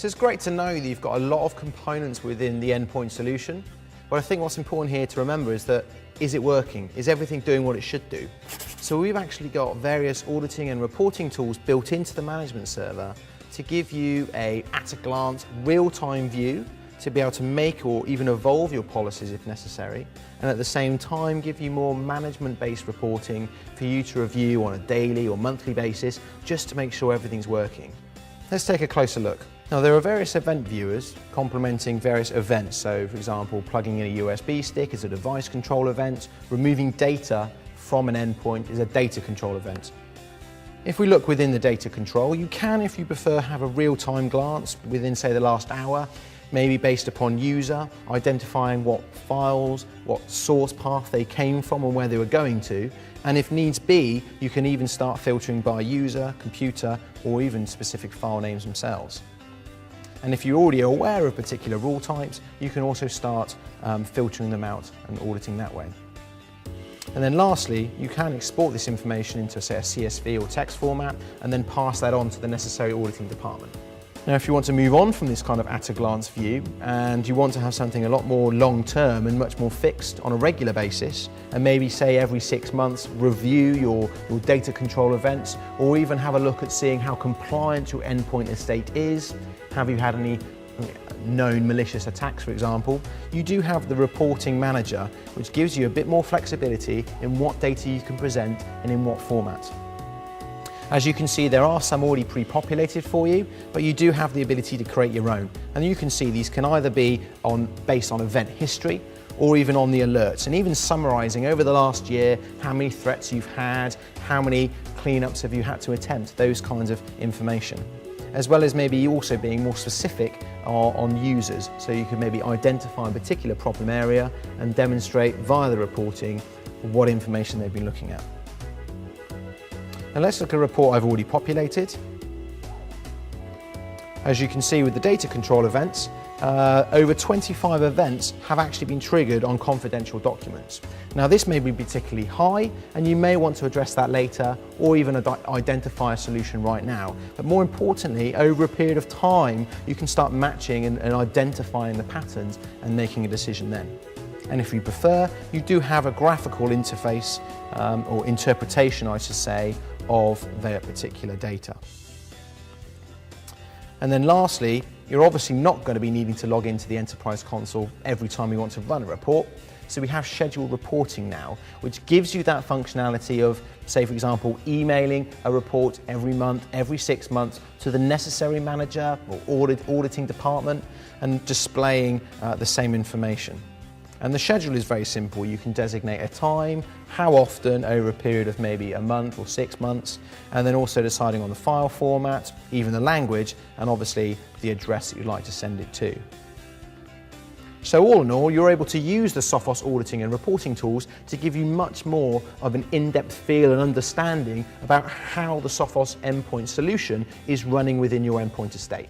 So it's great to know that you've got a lot of components within the endpoint solution, but I think what's important here to remember is that, is it working? Is everything doing what it should do? So we've actually got various auditing and reporting tools built into the management server to give you at a glance, real-time view to be able to make or even evolve your policies if necessary, and at the same time give you more management-based reporting for you to review on a daily or monthly basis just to make sure everything's working. Let's take a closer look. Now there are various event viewers complementing various events, so for example plugging in a USB stick is a device control event, removing data from an endpoint is a data control event. If we look within the data control, you can, if you prefer, have a real-time glance within, say, the last hour, maybe based upon user, identifying what files, what source path they came from and where they were going to. And if needs be, you can even start filtering by user, computer, or even specific file names themselves. And if you're already aware of particular rule types, you can also start filtering them out and auditing that way. And then lastly, you can export this information into, say, a CSV or text format and then pass that on to the necessary auditing department. Now, if you want to move on from this kind of at-a-glance view and you want to have something a lot more long-term and much more fixed on a regular basis, and maybe, say, every 6 months review your data control events, or even have a look at seeing how compliant your endpoint estate is, have you had any known malicious attacks, for example, you do have the reporting manager, which gives you a bit more flexibility in what data you can present and in what format. As you can see, there are some already pre-populated for you, but you do have the ability to create your own. And you can see these can either be based on event history or even on the alerts, and even summarizing over the last year how many threats you've had, how many cleanups have you had to attempt, those kinds of information. As well as maybe also being more specific on users, so you can maybe identify a particular problem area and demonstrate via the reporting what information they've been looking at. Now let's look at a report I've already populated. As you can see with the data control events, over 25 events have actually been triggered on confidential documents. Now this may be particularly high and you may want to address that later or even identify a solution right now. But more importantly, over a period of time, you can start matching and identifying the patterns and making a decision then. And if you prefer, you do have a graphical interface or interpretation, I should say, of their particular data. And then lastly, you're obviously not going to be needing to log into the Enterprise Console every time you want to run a report. So we have scheduled reporting now, which gives you that functionality of, say, for example, emailing a report every month, every 6 months to the necessary manager or auditing department and displaying the same information. And the schedule is very simple. You can designate a time, how often over a period of maybe a month or 6 months, and then also deciding on the file format, even the language, and obviously the address that you'd like to send it to. So all in all, you're able to use the Sophos auditing and reporting tools to give you much more of an in-depth feel and understanding about how the Sophos endpoint solution is running within your endpoint estate.